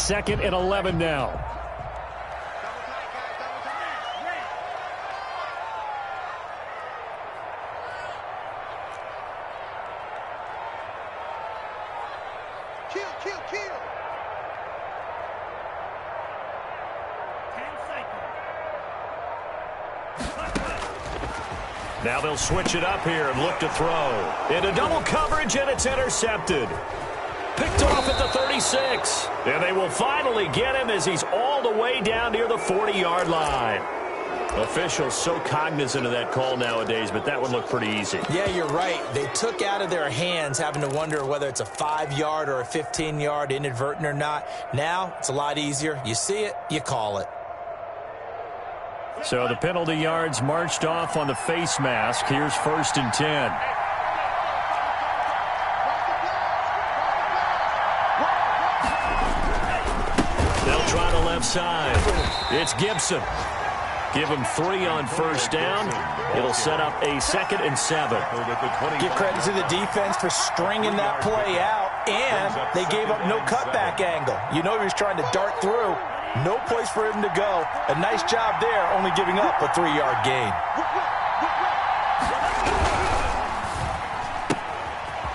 2nd and 11 now. Now they'll switch it up here and look to throw. Into double coverage, and it's intercepted. Picked off at the 36. And they will finally get him as he's all the way down near the 40-yard line. Officials so cognizant of that call nowadays, but that would look pretty easy. Yeah, you're right. They took out of their hands having to wonder whether it's a 5-yard or a 15-yard, inadvertent or not. Now it's a lot easier. You see it, you call it. So the penalty yards marched off on the face mask. Here's 1st and 10. They'll try the left side. It's Gibson. Give him 3 on 1st down. It'll set up a 2nd and 7. Give credit to the defense for stringing that play out, and they gave up no cutback angle. You know he was trying to dart through. No place for him to go. A nice job there, only giving up a 3-yard gain.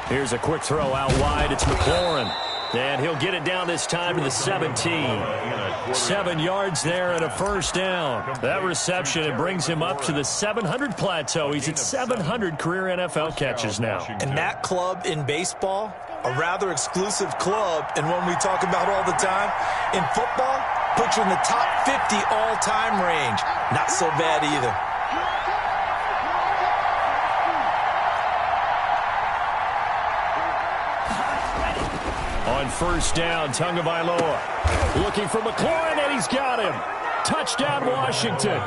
Here's a quick throw out wide. It's McLaurin. And he'll get it down this time to the 17. 7 yards there and a 1st down. That reception, it brings him up to the 700 plateau. He's at 700 career NFL catches now. And that club in baseball, a rather exclusive club, and one we talk about all the time. In football, puts you in the top 50 all-time range. Not so bad either. On 1st down, Tagovailoa looking for McLaurin, and he's got him. Touchdown, Washington.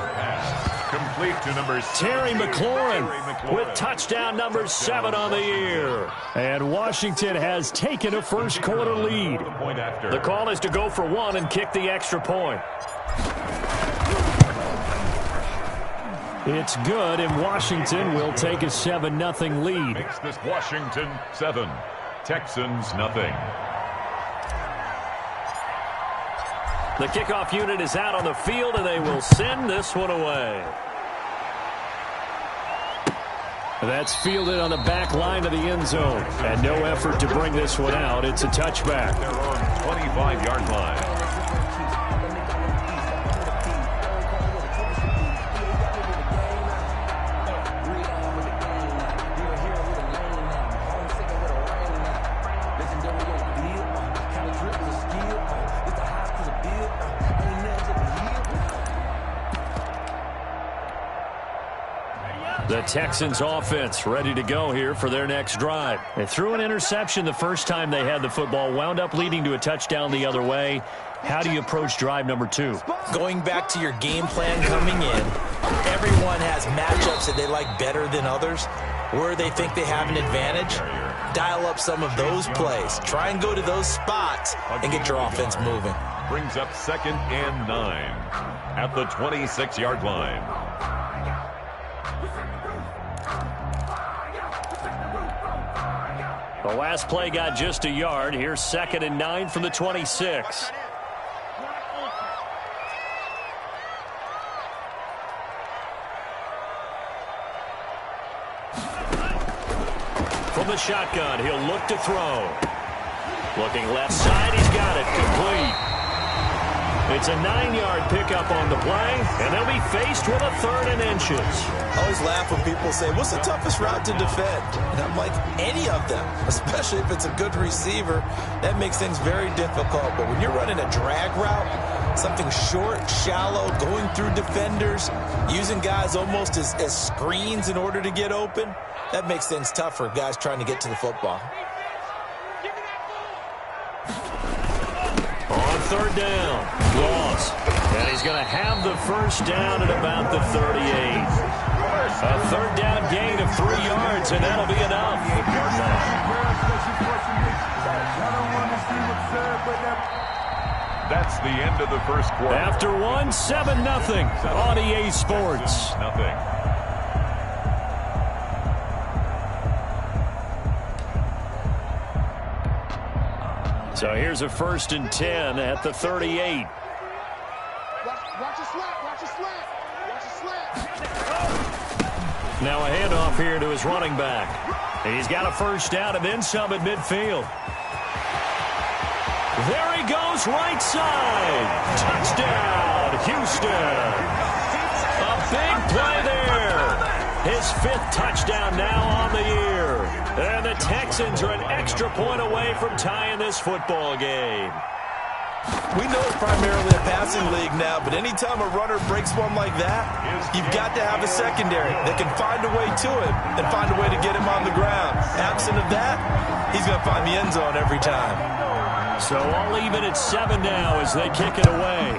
Complete to number 6. Terry McLaurin with touchdown number 7 on the year. And Washington has taken a first-quarter lead. The call is to go for 1 and kick the extra point. It's good, and Washington will take a 7-0 lead. Makes this Washington 7, Texans nothing. The kickoff unit is out on the field, and they will send this one away. That's fielded on the back line of the end zone. And no effort to bring this one out. It's a touchback. They're on 25-yard line. The Texans offense ready to go here for their next drive. They threw an interception the first time they had the football, wound up leading to a touchdown the other way. How do you approach drive number 2? Going back to your game plan coming in, everyone has matchups that they like better than others, where they think they have an advantage. Dial up some of those plays. Try and go to those spots and get your offense moving. Brings up 2nd and 9 at the 26-yard line. The last play got just a yard. Here's 2nd and 9 from the 26. From the shotgun, he'll look to throw. Looking left side, he's got it. Complete. It's a 9-yard pickup on the play, and they'll be faced with a 3rd and inches. I always laugh when people say, what's the toughest route to defend? And I'm like, any of them, especially if it's a good receiver. That makes things very difficult. But when you're running a drag route, something short, shallow, going through defenders, using guys almost as screens in order to get open, that makes things tough for guys trying to get to the football. On 3rd down, Ross. And he's going to have the 1st down at about the 38. A 3rd down gain of 3 yards, and that'll be enough. That's the end of the first quarter. After 1, 7-0 on EA Sports. Nothing. So here's a 1st and 10 at the 38. Watch a slant. Watch a slant. Watch a slant. Now a handoff here to his running back. And he's got a 1st down and then some at midfield. There he goes, right side. Touchdown, Houston. A big play there. His 5th touchdown now on the year. And the Texans are an extra point away from tying this football game. We know it's primarily a passing league now, but anytime a runner breaks one like that, you've got to have a secondary that can find a way to him and find a way to get him on the ground. Absent of that, he's going to find the end zone every time. So all even at 7 now as they kick it away.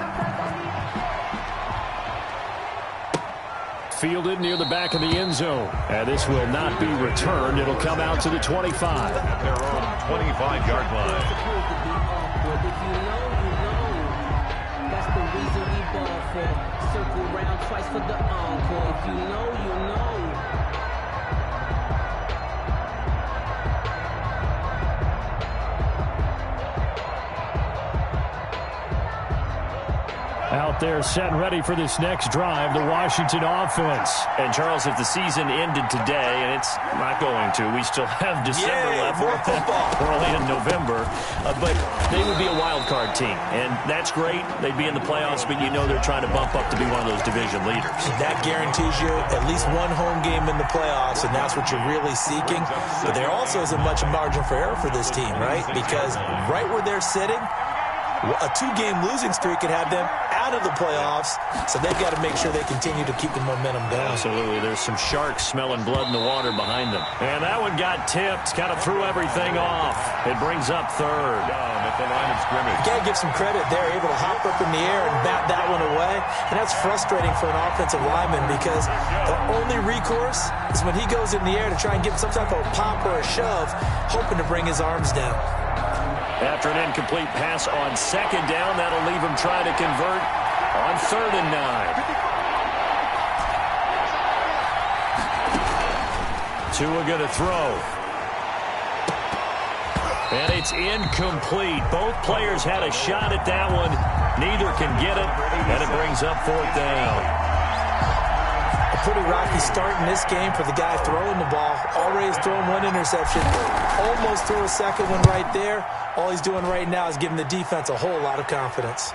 Fielded near the back of the end zone. And this will not be returned. It'll come out to the 25. At their own 25-yard line. That's the reason we ball for. Circle round twice for the encore. If you know, you know. Out there set and ready for this next drive, the Washington offense. And, Charles, if the season ended today, and it's not going to, we still have December left. More football. We're only in November. But they would be a wild card team. And that's great. They'd be in the playoffs, but you know they're trying to bump up to be one of those division leaders. That guarantees you at least one home game in the playoffs, and that's what you're really seeking. But there also isn't much margin for error for this team, right? Because right where they're sitting, a 2-game losing streak could have them out of the playoffs, so they've got to make sure they continue to keep the momentum going. Absolutely. There's some sharks smelling blood in the water behind them. And that one got tipped, kind of threw everything off. It brings up 3rd. Down at the line of scrimmage. You got to give some credit there, able to hop up in the air and bat that one away. And that's frustrating for an offensive lineman because the only recourse is when he goes in the air to try and get some type of pop or a shove, hoping to bring his arms down. After an incomplete pass on 2nd down, that'll leave him trying to convert on 3rd and 9. Tua going to throw. And it's incomplete. Both players had a shot at that one. Neither can get it, and it brings up 4th down. Pretty rocky start in this game for the guy throwing the ball. Already has thrown 1 interception. Almost threw a 2nd one right there. All he's doing right now is giving the defense a whole lot of confidence.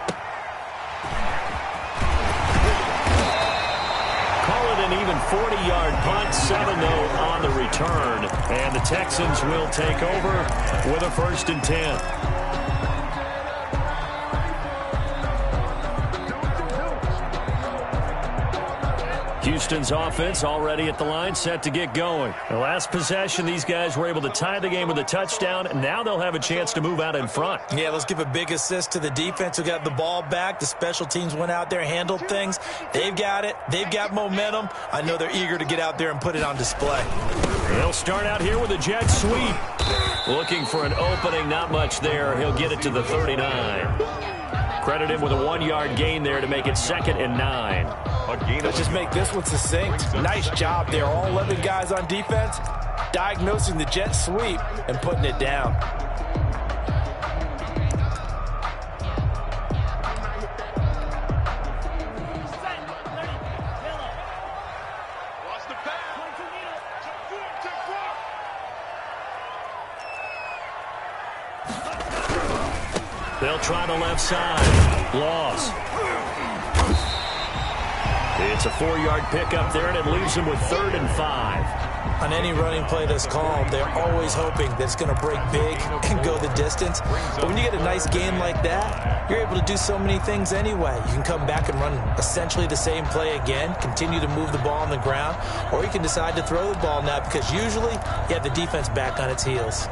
Call it an even 40-yard punt, 7-0 on the return. And the Texans will take over with a 1st and 10. Houston's offense already at the line, set to get going. The last possession, these guys were able to tie the game with a touchdown. Now they'll have a chance to move out in front. Yeah, let's give a big assist to the defense who got the ball back. The special teams went out there, handled things. They've got it. They've got momentum. I know they're eager to get out there and put it on display. They'll start out here with a jet sweep. Looking for an opening, not much there. He'll get it to the 39. Credit him with a 1-yard gain there to make it 2nd and 9. Let's just make this one succinct. Nice job there. All 11 guys on defense diagnosing the jet sweep and putting it down. They'll try the left side. Loss. It's a 4-yard pickup there, and it leaves them with 3rd and 5. On any running play that's called, they're always hoping that it's going to break big and go the distance. But when you get a nice gain like that, you're able to do so many things anyway. You can come back and run essentially the same play again, continue to move the ball on the ground, or you can decide to throw the ball now because usually you have the defense back on its heels.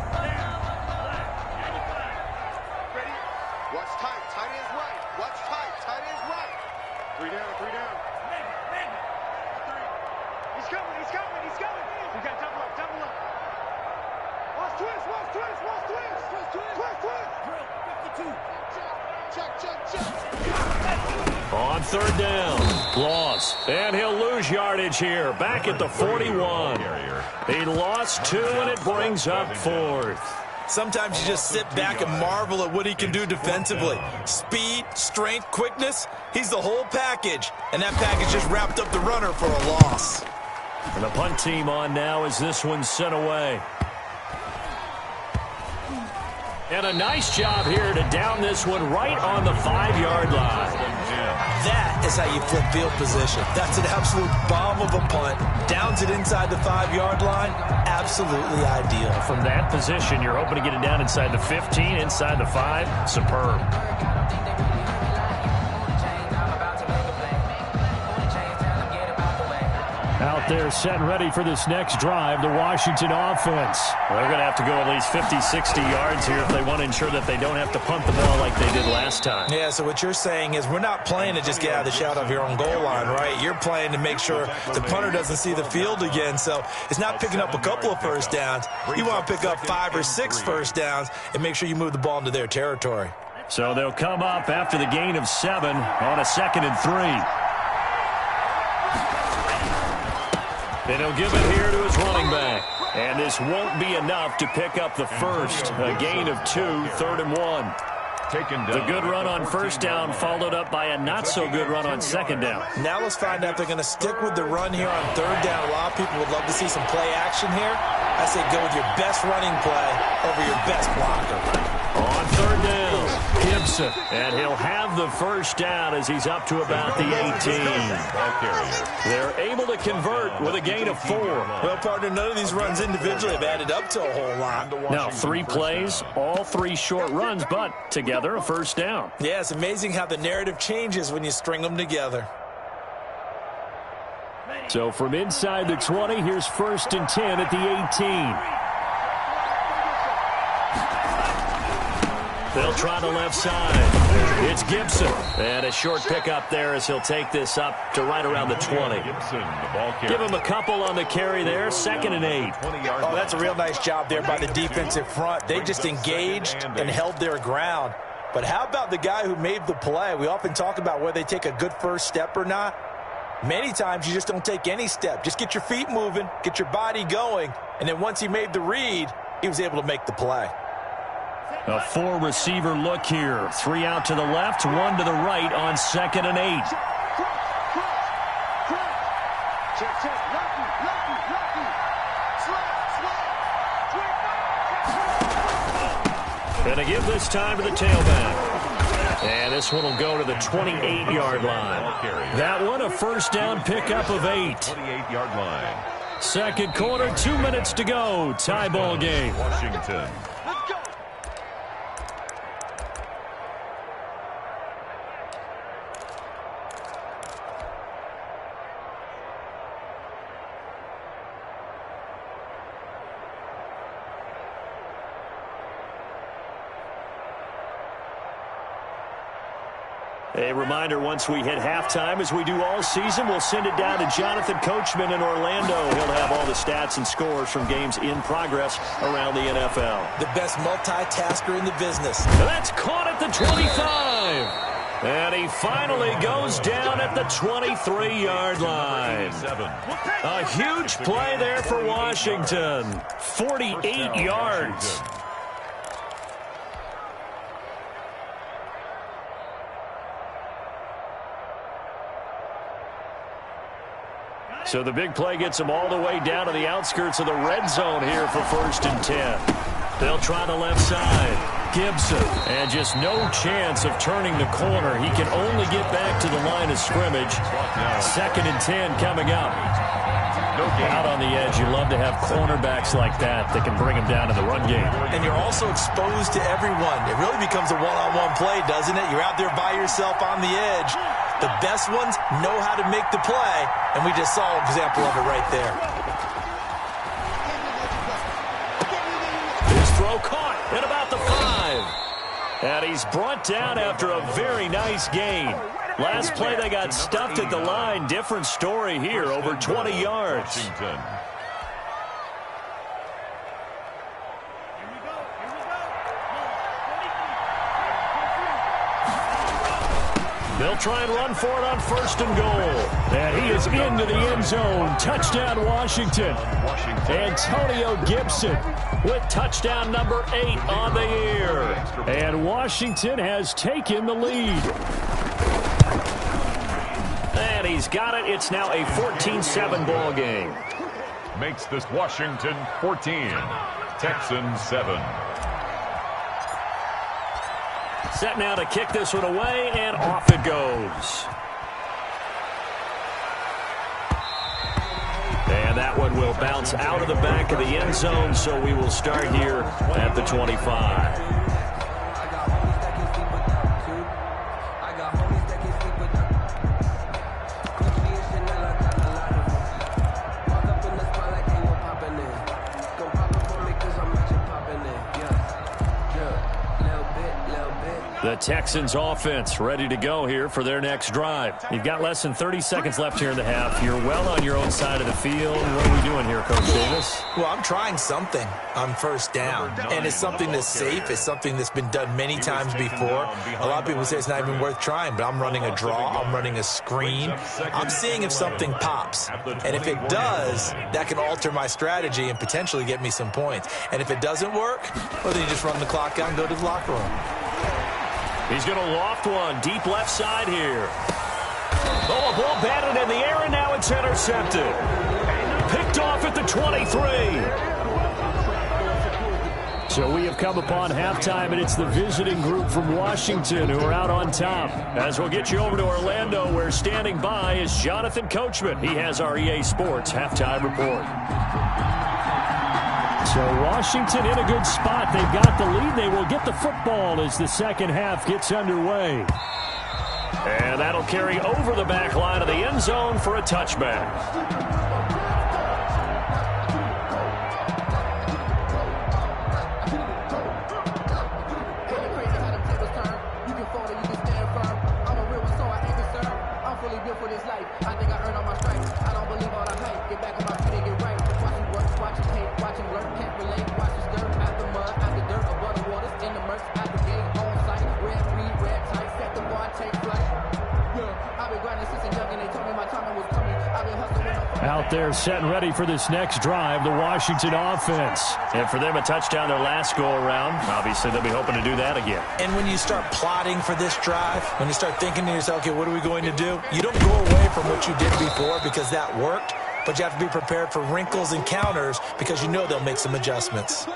On 3rd down, loss. And he'll lose yardage here, back at the 41. He lost 2, and it brings up 4th. Sometimes you just sit back and marvel at what he can do defensively. Speed, strength, quickness, he's the whole package. And that package just wrapped up the runner for a loss. And the punt team on now as this one's sent away. And a nice job here to down this one right on the 5-yard line. That is how you flip field position. That's an absolute bomb of a punt. Downs it inside the 5-yard line. Absolutely ideal. From that position, you're hoping to get it down inside the 15, inside the 5. Superb. Out there set and ready for this next drive, the Washington offense. They're going to have to go at least 50, 60 yards here if they want to ensure that they don't have to punt the ball like they did last time. Yeah, so what you're saying is we're not playing to just get out of the shadow of your own goal line, right? You're playing to make sure the punter doesn't see the field again. So it's not picking up a couple of first downs. You want to pick up 5 or 6 first downs and make sure you move the ball into their territory. So they'll come up after the gain of 7 on a 2nd and 3. And he'll give it here to his running back. And this won't be enough to pick up the first. A gain of 2, 3rd and 1. The good run on first down followed up by a not-so-good run on 2nd down. Now let's find out if they're going to stick with the run here on 3rd down. A lot of people would love to see some play action here. I say go with your best running play over your best blocker. On 3rd down, Gibson. And he'll have the first down as he's up to about the 18. They're able to convert with a gain of 4. Well, partner, none of these runs individually have added up to a whole lot. Now, 3 plays, all 3 short runs, but together a first down. Yeah, it's amazing how the narrative changes when you string them together. So from inside the 20, here's 1st and 10 at the 18. They'll try the left side. It's Gibson. And a short pickup there as he'll take this up to right around the 20. Give him a couple on the carry there. 2nd and 8. Oh, that's a real nice job there by the defensive front. They just engaged and held their ground. But how about the guy who made the play? We often talk about whether they take a good first step or not. Many times you just don't take any step. Just get your feet moving, get your body going, and then once he made the read, he was able to make the play. A 4-receiver look here. 3 out to the left, 1 to the right on 2nd and 8. And to give this time to the tailback. And this one will go to the 28-yard line. That one a first down pickup of 8. 28-yard line. 2nd quarter, 2 minutes to go. Tie ball game. Washington. A reminder, once we hit halftime, as we do all season, we'll send it down to Jonathan Coachman in Orlando. He'll have all the stats and scores from games in progress around the NFL. The best multitasker in the business. And that's caught at the 25. And he finally goes down at the 23-yard line. A huge play there for Washington. 48 yards. So the big play gets them all the way down to the outskirts of the red zone here for 1st and 10. They'll try the left side. Gibson. And just no chance of turning the corner. He can only get back to the line of scrimmage. 2nd and 10 coming up. Out on the edge, you love to have cornerbacks like that can bring him down to the run game. And you're also exposed to everyone. It really becomes a one-on-one play, doesn't it? You're out there by yourself on the edge. The best ones know how to make the play, and we just saw an example of it right there. His throw caught at about the 5. And he's brought down after a very nice gain. Last play they got stuffed at the line. Different story here, over 20 yards. Washington. They'll try and run for it on 1st and goal. And he is into the end zone. Touchdown, Washington. Antonio Gibson with touchdown number 8 on the year. And Washington has taken the lead. And he's got it. It's now a 14-7 ball game. Makes this Washington 14, Texans 7. Set now to kick this one away, and off it goes. And that one will bounce out of the back of the end zone, so we will start here at the 25. The Texans offense ready to go here for their next drive. You've got less than 30 seconds left here in the half. You're well on your own side of the field. What are we doing here, Coach Davis? Well, I'm trying something on 1st down, and it's something that's safe. It's something that's been done many times before. A lot of people say it's not even worth trying, but I'm running a draw. I'm running a screen. I'm seeing if something pops, and if it does, that can alter my strategy and potentially get me some points. And if it doesn't work, well, then you just run the clock out and go to the locker room. He's going to loft one deep left side here. Oh, a ball batted in the air, and now it's intercepted. Picked off at the 23. So we have come upon halftime, and it's the visiting group from Washington who are out on top. As we'll get you over to Orlando, where standing by is Jonathan Coachman. He has our EA Sports halftime report. So Washington in a good spot. They've got the lead. They will get the football as the second half gets underway. And that'll carry over the back line of the end zone for a touchback. Out there set and ready for this next drive, the Washington offense. And for them, a touchdown their last go-around. Obviously, they'll be hoping to do that again. And when you start plotting for this drive, when you start thinking to yourself, okay, what are we going to do? You don't go away from what you did before because that worked, but you have to be prepared for wrinkles and counters because you know they'll make some adjustments.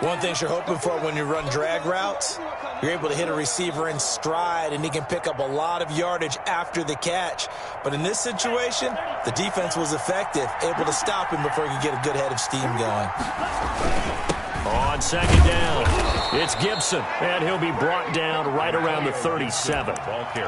One thing you're hoping for when you run drag routes, you're able to hit a receiver in stride, and he can pick up a lot of yardage after the catch. But in this situation, the defense was effective, able to stop him before he could get a good head of steam going. On second down, it's Gibson, and he'll be brought down right around the 37.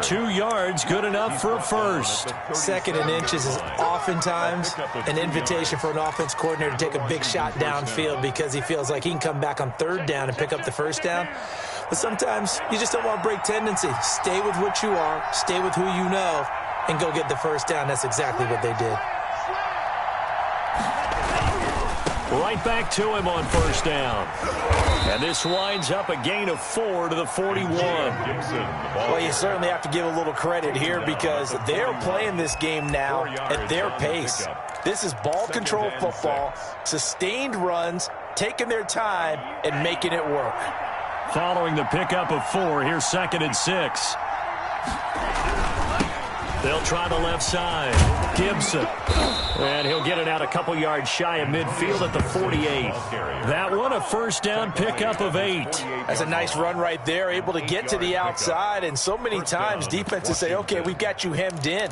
2 yards, good enough for a first. 2nd and inches is oftentimes an invitation for an offense coordinator to take a big shot downfield because he feels like he can come back on 3rd down and pick up the first down. But sometimes you just don't want to break tendency. Stay with what you are, stay with who you know, and go get the first down. That's exactly what they did. Right back to him on 1st down. And this winds up a gain of 4 to the 41. Well, you certainly have to give a little credit here because they're playing this game now at their pace. This is ball control football, sustained runs, taking their time, and making it work. Following the pickup of 4, here's 2nd and 6. They'll try the left side. Gibson. And he'll get it out a couple yards shy of midfield at the 48. That one a first down pickup of 8. That's a nice run right there, able to get to the outside. And so many times defenses say, okay, we've got you hemmed in.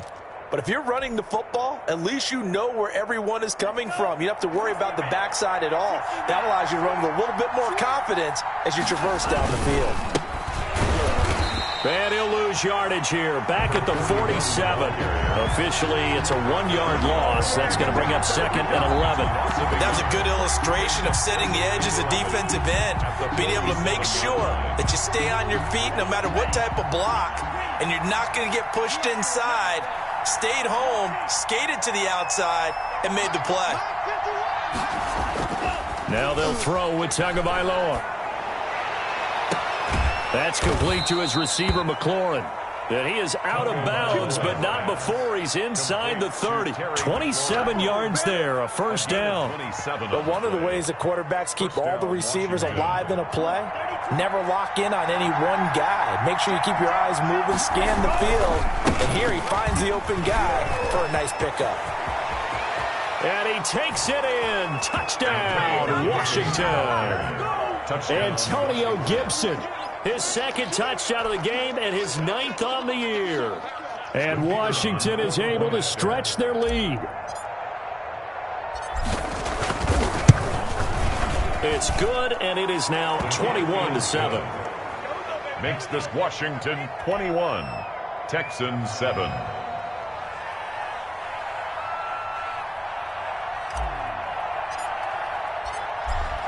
But if you're running the football, at least you know where everyone is coming from. You don't have to worry about the backside at all. That allows you to run with a little bit more confidence as you traverse down the field. And he'll lose yardage here, back at the 47. Officially, it's a 1-yard loss. That's going to bring up 2nd and 11. That was a good illustration of setting the edge as a defensive end, being able to make sure that you stay on your feet no matter what type of block, and you're not going to get pushed inside. Stayed home, skated to the outside, and made the play. Now they'll throw with Tagovailoa. That's complete to his receiver, McLaurin. And he is out of bounds, but not before he's inside the 30. 27 yards there, a first down. But one of the ways the quarterbacks keep all the receivers alive in a play, never lock in on any one guy. Make sure you keep your eyes moving, scan the field, and here he finds the open guy for a nice pickup. And he takes it in. Touchdown, Washington. Antonio Gibson, his second touchdown of the game and his 9th on the year. And Washington is able to stretch their lead. It's good, and it is now 21-7. Makes this Washington 21, Texans 7.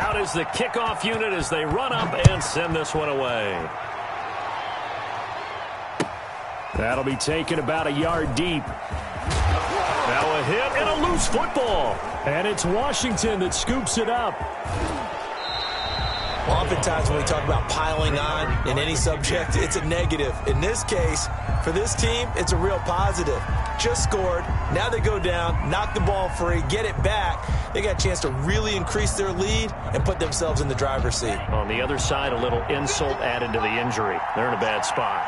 Out is the kickoff unit as they run up and send this one away. That'll be taken about a yard deep. Now a hit and a loose football. And it's Washington that scoops it up. Oftentimes when we talk about piling on in any subject, it's a negative. In this case, for this team, it's a real positive. Just scored. Now they go down, knock the ball free, get it back. They got a chance to really increase their lead and put themselves in the driver's seat. On the other side, a little insult added to the injury. They're in a bad spot.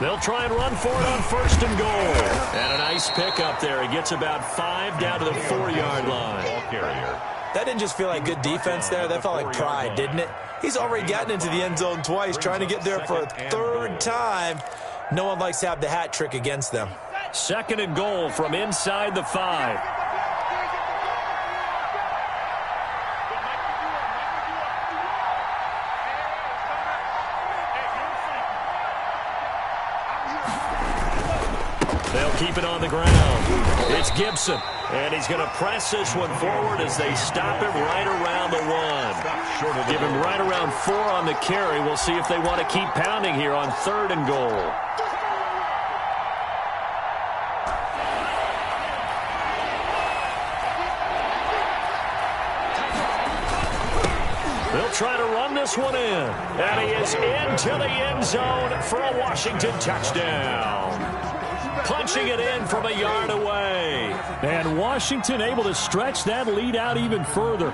They'll try and run for it on 1st and goal. And a nice pickup there. He gets about 5 down to the 4-yard line. Ball carrier. That didn't just feel like good defense there. That felt like pride, didn't it? He's already gotten into the end zone twice, trying to get there for a 3rd time. No one likes to have the hat trick against them. 2nd and goal from inside the 5. They'll keep it on the ground. It's Gibson, and he's going to press this one forward as they stop him right around the 1. Give him right around 4 on the carry. We'll see if they want to keep pounding here on 3rd and goal. They'll try to run this one in. And he is into the end zone for a Washington touchdown. Punching it in from a yard away. And Washington able to stretch that lead out even further.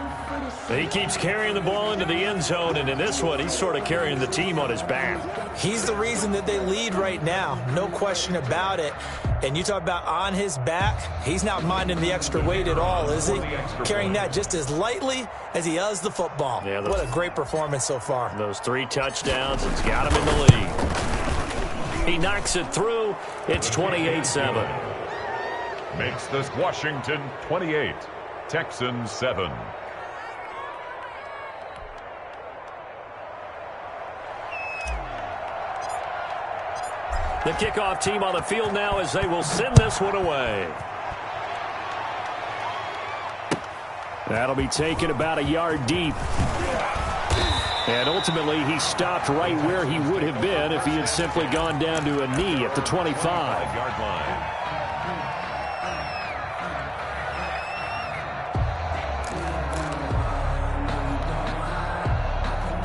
He keeps carrying the ball into the end zone, and in this one, he's sort of carrying the team on his back. He's the reason that they lead right now. No question about it. And you talk about on his back, he's not minding the extra weight at all, is he? Carrying that just as lightly as he does the football. Yeah, what a great performance so far. Those 3 touchdowns, it's got him in the lead. He knocks it through. It's 28-7. Makes this Washington 28, Texans 7. The kickoff team on the field now as they will send this one away. That'll be taken about a yard deep. And ultimately, he stopped right where he would have been if he had simply gone down to a knee at the 25-yard line.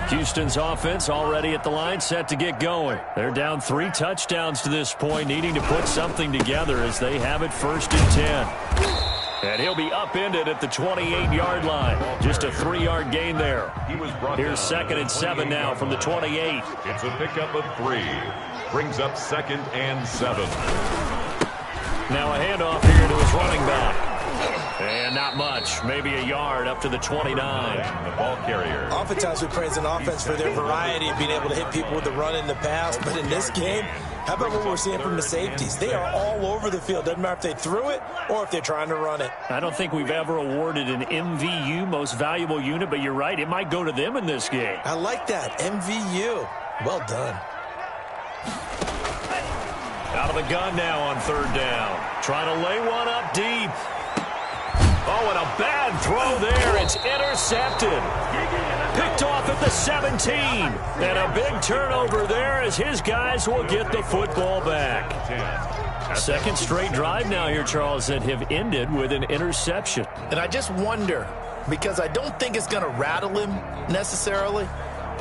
Houston's offense already at the line, set to get going. They're down 3 touchdowns to this point, needing to put something together as they have it 1st and 10. And he'll be upended at the 28-yard line. Just a 3-yard gain there. Here's 2nd and 7 now from the 28. It's a pickup of 3. Brings up 2nd and 7. Now a handoff here to his running back. And not much, maybe a yard up to the 29. The ball carrier. Oftentimes we praise an offense for their variety of being able to hit people with the run in the pass. But in this game, how about what we're seeing from the safeties? They are all over the field. Doesn't matter if they threw it or if they're trying to run it. I don't think we've ever awarded an MVU, most valuable unit, but you're right, it might go to them in this game. I like that, MVU. Well done. Out of the gun now on 3rd down. Trying to lay one up deep. Oh, and a bad throw there. It's intercepted. Picked off at the 17. And a big turnover there as his guys will get the football back. 2nd straight drive now here, Charles, that have ended with an interception. And I just wonder, because I don't think it's going to rattle him necessarily,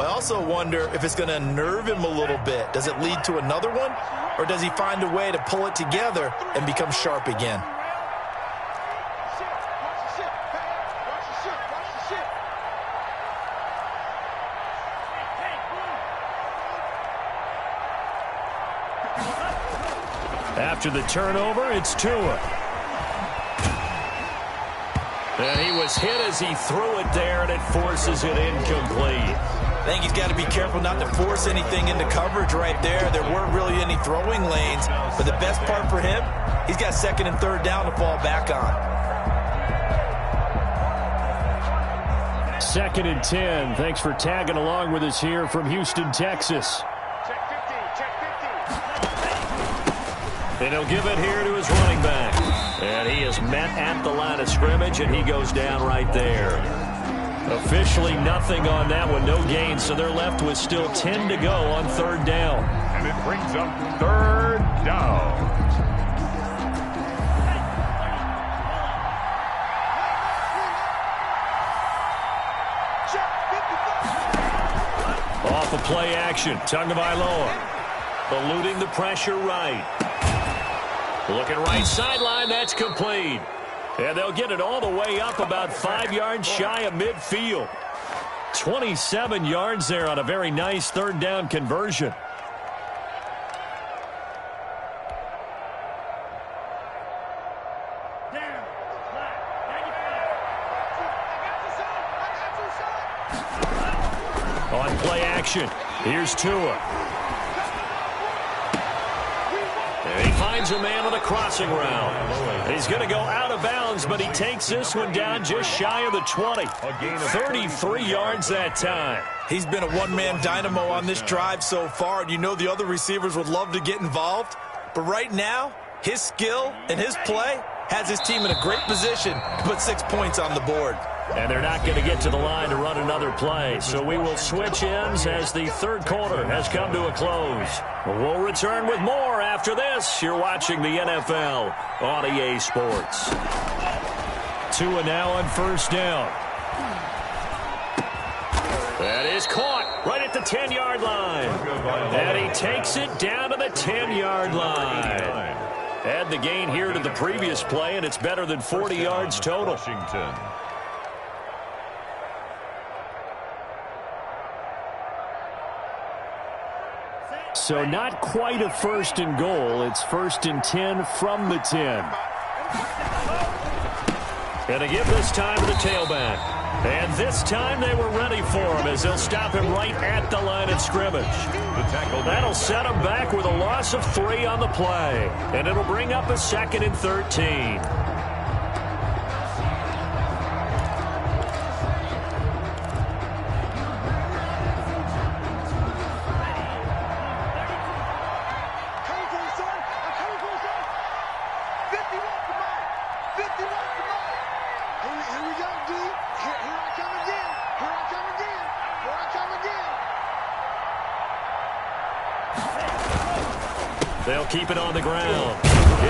I also wonder if it's going to unnerve him a little bit. Does it lead to another one? Or does he find a way to pull it together and become sharp again? After the turnover, it's Tua. And he was hit as he threw it there, and it forces it incomplete. I think he's got to be careful not to force anything into coverage right there. There weren't really any throwing lanes, but the best part for him, he's got second and third down to fall back on. 2nd and 10. Thanks for tagging along with us here from Houston, Texas. And he'll give it here to his running back. And he is met at the line of scrimmage, and he goes down right there. Officially nothing on that one, no gain, so they're left with still 10 to go on 3rd down. And it brings up 3rd down. Off of play action, Tagovailoa eluding the pressure right. Looking right sideline, that's complete. And they'll get it all the way up about 5 yards shy of midfield. 27 yards there on a very nice 3rd down conversion. On play action, here's Tua. And he finds a man on the crossing route. He's going to go out of bounds, but he takes this one down just shy of the 20. 33 yards that time. He's been a one-man dynamo on this drive so far, and you know the other receivers would love to get involved. But right now, his skill and his play has his team in a great position to put 6 points on the board. And they're not going to get to the line to run another play. So we will switch ends as the 3rd quarter has come to a close. We'll return with more after this. You're watching the NFL on EA Sports. Tua now on 1st down. That is caught right at the 10-yard line. And he takes it down to the 10-yard line. Add the gain here to the previous play, and it's better than 40 yards total. Washington. So not quite a 1st and goal. It's 1st and 10 from the 10. And to give this time to the tailback. And this time they were ready for him as they'll stop him right at the line of scrimmage. That'll set him back with a loss of 3 on the play. And it'll bring up a 2nd and 13. They'll keep it on the ground.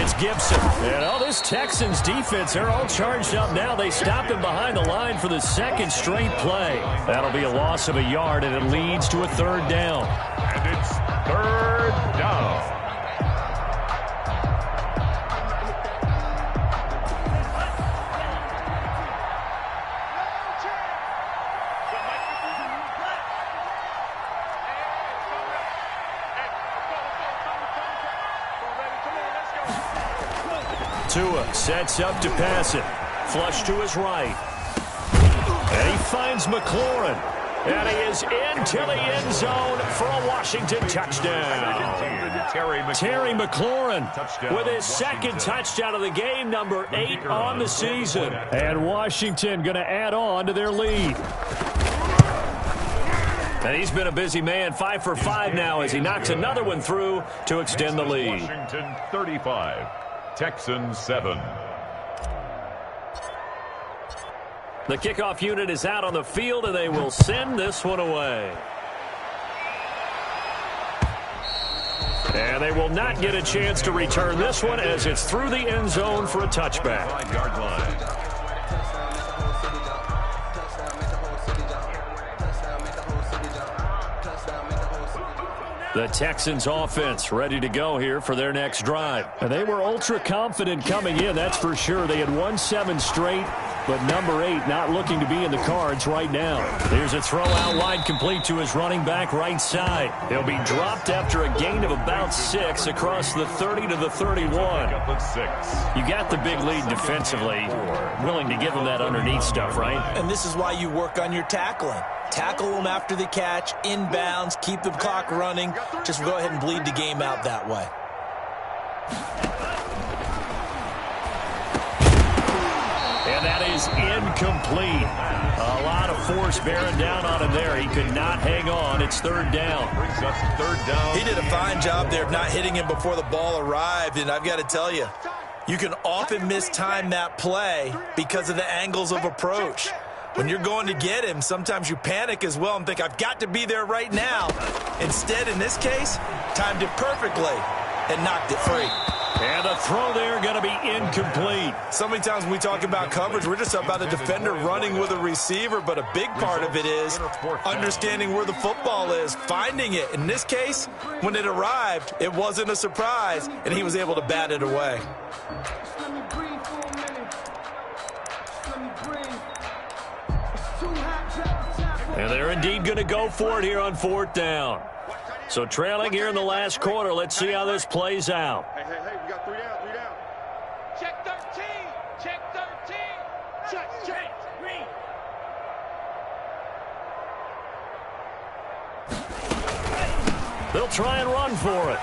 It's Gibson. And this Texans defense, they're all charged up now. They stopped him behind the line for the 2nd straight play. That'll be a loss of a yard, and it leads to a 3rd down. And it's 3rd down. Tua sets up to pass it. Flush to his right. And he finds McLaurin. And he is into the end zone for a Washington touchdown. Terry McLaurin with his 2nd touchdown of the game, number 8 on the season. And Washington going to add on to their lead. And he's been a busy man, 5 for 5 now as he knocks another one through to extend the lead. Washington 35. Texans 7. The kickoff unit is out on the field, and they will send this one away. And they will not get a chance to return this one as it's through the end zone for a touchback. 5-yard line. The Texans offense ready to go here for their next drive. And they were ultra confident coming in, that's for sure. They had won 7 straight, but number 8 not looking to be in the cards right now. There's a throw out wide complete to his running back right side. He'll be dropped after a gain of about 6 across the 30 to the 31. You got the big lead defensively. Willing to give him that underneath stuff, right? And this is why you work on your tackling. Tackle them after the catch, inbounds, keep the clock running. Just go ahead and bleed the game out that way. And that is incomplete. A lot of force bearing down on him there. He could not hang on. It's 3rd down. Brings us 3rd down. He did a fine job there of not hitting him before the ball arrived. And I've got to tell you, you can often mistime that play because of the angles of approach. When you're going to get him, sometimes you panic as well and think, I've got to be there right now. Instead, in this case, timed it perfectly and knocked it free. And the throw there going to be incomplete. So many times when we talk about coverage, we're just about a defender running with a receiver, but a big part of it is understanding where the football is, finding it. In this case, when it arrived, it wasn't a surprise, and he was able to bat it away. And they're indeed going to go for it here on 4th down. So trailing here in the last quarter. Let's see how this plays out. Hey, we got 3 down, 3 down. Check 13, check 13. Check. They'll try and run for it.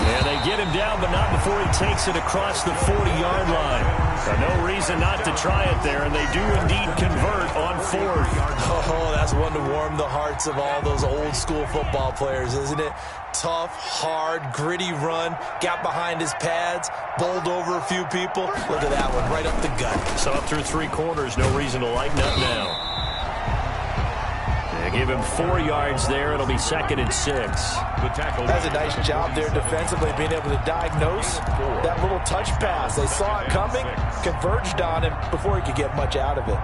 And they get him down, but not before he takes it across the 40-yard line. No reason not to try it there, and they do indeed convert on 4th. Oh, that's one to warm the hearts of all those old-school football players, isn't it? Tough, hard, gritty run, got behind his pads, bowled over a few people. Look at that one, right up the gut. So up through 3 quarters, no reason to lighten up now. They give him 4 yards there. It'll be 2nd and 6. The tackle. That's a nice job there defensively, being able to diagnose that little touch pass. They saw it coming, converged on him before he could get much out of it.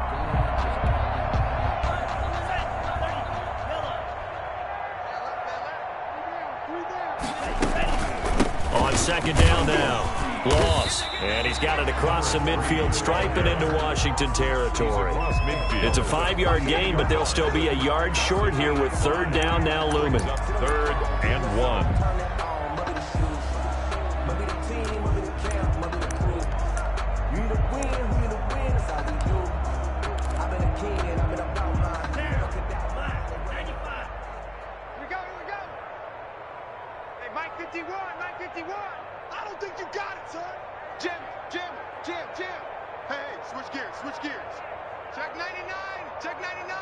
On 2nd down now. Loss. And he's got it across the midfield stripe and into Washington territory. It's a 5-yard gain, but they'll still be a yard short here with 3rd down now looming. 3rd and 1. Switch gears. Check 99, check 99.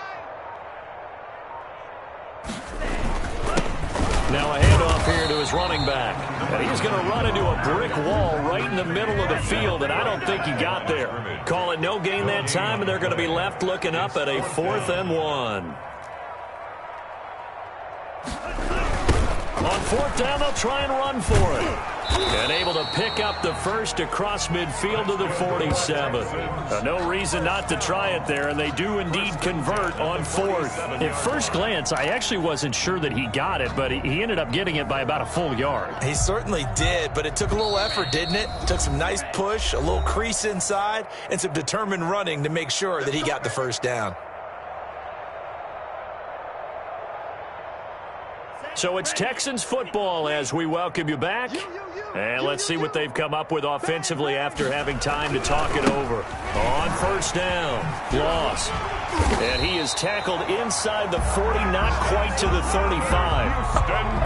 Now a handoff here to his running back. And he's going to run into a brick wall right in the middle of the field, and I don't think he got there. Call it no gain that time, and they're going to be left looking up at a 4th and 1. On 4th down, they'll try and run for it. And able to pick up the first across midfield to the 47. No reason not to try it there, and they do indeed convert on 4th. At first glance, I actually wasn't sure that he got it, but he ended up getting it by about a full yard. He certainly did, but it took a little effort, didn't it? Took some nice push, a little crease inside, and some determined running to make sure that he got the first down. So it's Texans football as we welcome you back. And let's see what they've come up with offensively after having time to talk it over. On 1st down, loss. And he is tackled inside the 40, not quite to the 35.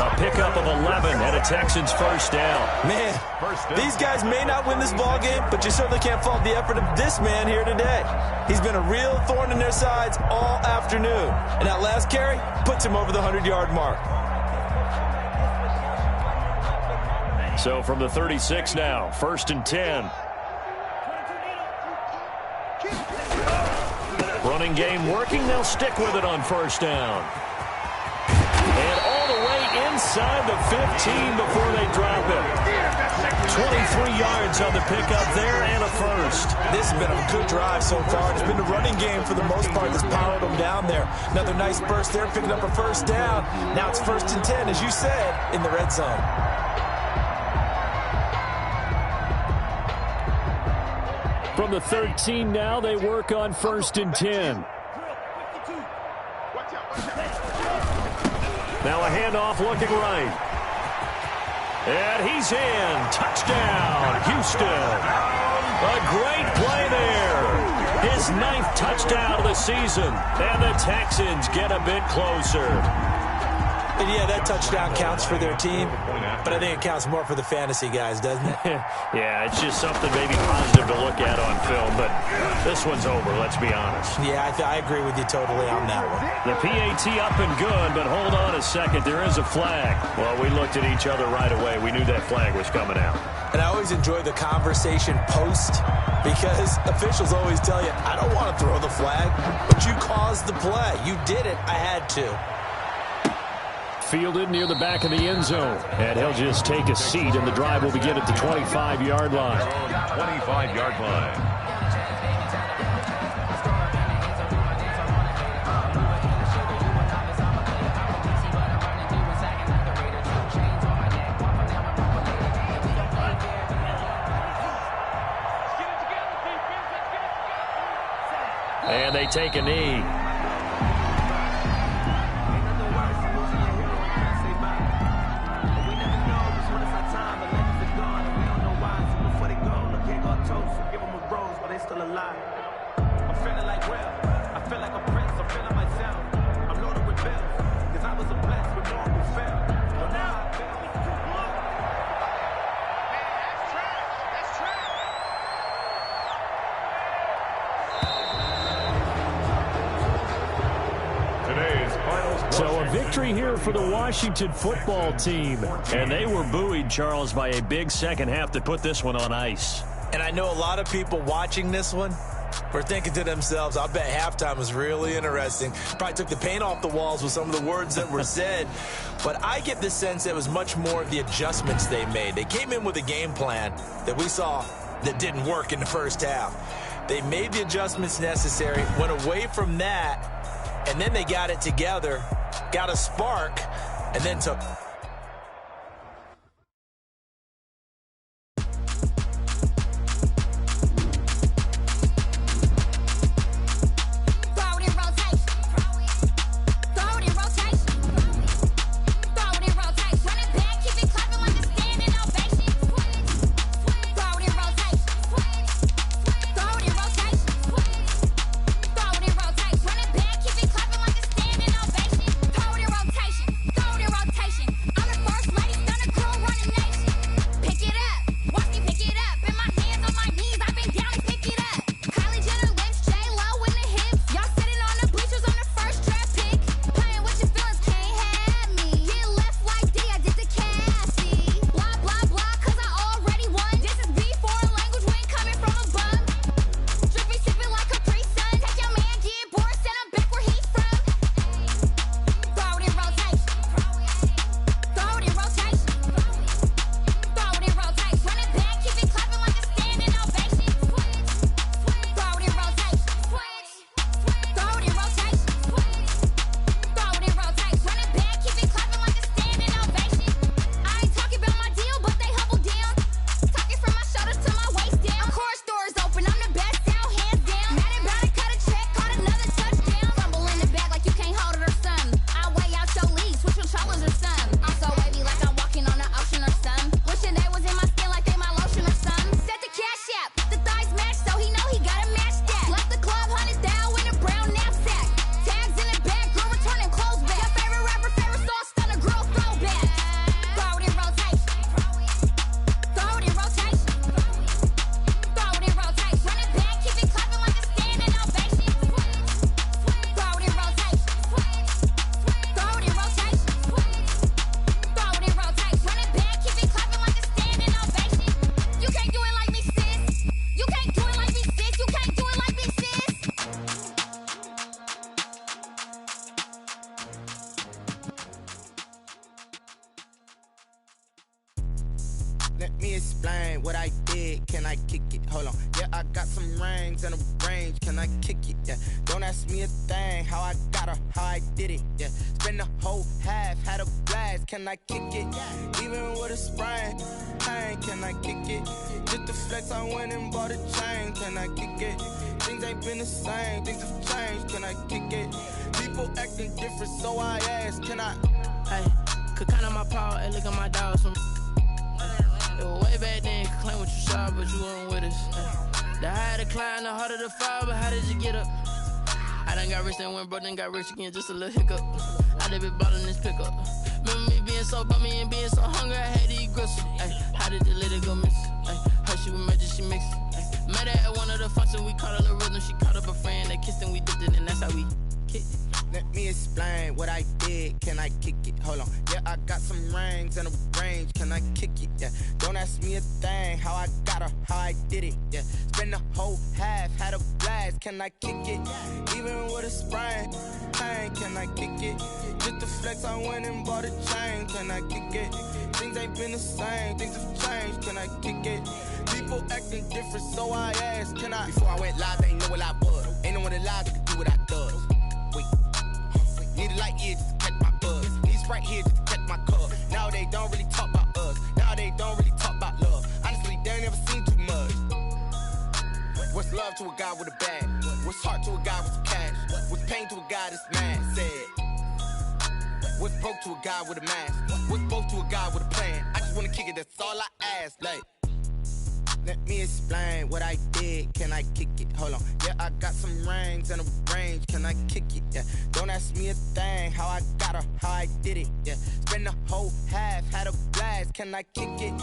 A pickup of 11 and a Texans 1st down. Man, these guys may not win this ball game, but you certainly can't fault the effort of this man here today. He's been a real thorn in their sides all afternoon. And that last carry puts him over the 100-yard mark. So from the 36 now, 1st and 10. Running game working. They'll stick with it on 1st down. And all the way inside the 15 before they drop it. 23 yards on the pickup there and a first. This has been a good drive so far. It's been the running game for the most part that's powered them down there. Another nice burst there, picking up a first down. Now it's 1st and 10, as you said, in the red zone. From the 13 now, they work on 1st and 10. Now a handoff looking right. And he's in. Touchdown, Houston. A great play there. His 9th touchdown of the season. And the Texans get a bit closer. And yeah, that touchdown counts for their team, but I think it counts more for the fantasy guys, doesn't it? Yeah, it's just something maybe positive to look at on film, but this one's over, let's be honest. Yeah, I agree with you totally on that one. The PAT up and good, but hold on a second, there is a flag. Well, we looked at each other right away. We knew that flag was coming out. And I always enjoy the conversation post, because officials always tell you, I don't want to throw the flag, but you caused the play. You did it. I had to. Fielded near the back of the end zone. And he'll just take a seat, and the drive will begin at the 25-yard line. 25-yard line. And they take a knee. So a victory here for the Washington football team. And they were buoyed, Charles, by a big second half that put this one on ice. And I know a lot of people watching this one were thinking to themselves, I bet halftime was really interesting. Probably took the paint off the walls with some of the words that were said. But I get the sense it was much more of the adjustments they made. They came in with a game plan that we saw that didn't work in the first half. They made the adjustments necessary, went away from that, and then they got it together, got a spark, and then took... me explain what I did. Can I kick it? Hold on. Yeah, I got some rings and a range. Can I kick it? Yeah. Don't ask me a thing. How I got her, how I did it. Yeah. Spend the whole half, had a blast. Can I kick it? Even with a sprain. Pain, can I kick it? Just the flex, I went and bought a chain. Can I kick it? Things ain't been the same. Things have changed. Can I kick it? People acting different, so I ask. Can I? Hey, could count on my power and look at my dogs. It was way back then, could claim what you saw, but you weren't with us. The higher the climb, the harder the fall, but how did you get up? I done got rich and went broke, then got rich again, just a little hiccup. I done been ballin' this pickup. Remember me being so bummy and being so hungry, I had to eat gristle. How did you let it go miss? Her she was magic, she mixed. Met her at one of the functions, we caught her rhythm. She caught up a friend, they kissed and we dipped it, and that's how we kicked it. Let me explain what I did. Can I kick it? Hold on. Yeah, I got some rings and a range. Can I kick it? Yeah. Don't ask me a thing. How I got her, how I did it. Yeah. Spend the whole half, had a blast. Can I kick it? Even with a sprain. Pain, can I kick it? Just the flex, I went and bought a chain. Can I kick it? Things ain't been the same. Things have changed. Can I kick it? People acting different, so I ask. Can I? Before I went live, they ain't know what I was. Ain't no one alive that could do what I does. Wait. Need a light here just to catch my buzz. Need Sprite here just to catch my cup. Now they don't really talk about us. Now they don't really talk about love. Honestly, they ain't never seen too much. What's love to a guy with a bag? What's heart to a guy with some cash? What's pain to a guy that's mad? Said. What's broke to a guy with a mask? What's both to a guy with a plan? I just wanna kick it, that's all I ask. Like, let me explain what I did. Can I kick it? Hold on. Yeah, I got some rings and a range. Can I kick it? Yeah. Don't ask me a thing. How I got her, how I did it. Yeah. Spend the whole half, had a blast. Can I kick it?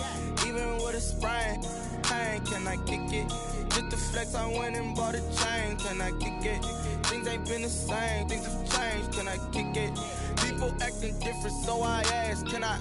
Even with a sprain. Pain, can I kick it? Just the flex, I went and bought a chain. Can I kick it? Things ain't been the same. Things have changed. Can I kick it? People acting different, so I ask. Can I?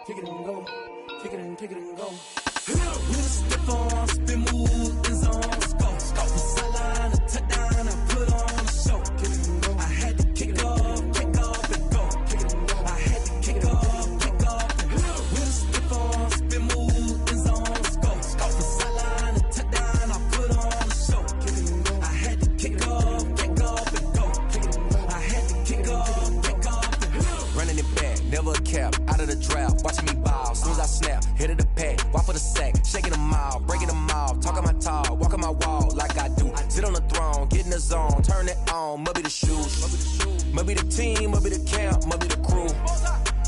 Kick it and go, kick it and go. With a stiff on, spin move, in zone, go. Sideline, a touchdown, I put on a show. Kick it and go. I had to kick off and go. Kick it and go. I had to kick off and go. With a stiff on, spin move, in zone, go. Sideline, a touchdown, I put on a show. Kick it and go. I had to kick off and go. Kick it and go. I had to kick off and go. Running it back, never a cap, out of the drought, watching me ball. Soon as I snap, hit of the pack, walk for the sack, shaking them out, breaking them off, talking my talk, walking my wall like I do. Sit on the throne, get in the zone, turn it on, must be the shoes, must be the team, must be the camp, must be the crew.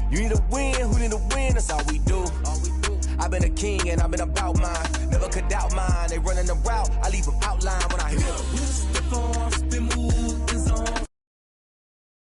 You need a win, who need a win, that's all we do. I've been a king and I've been about mine, never could doubt mine. They running the route, I leave them outline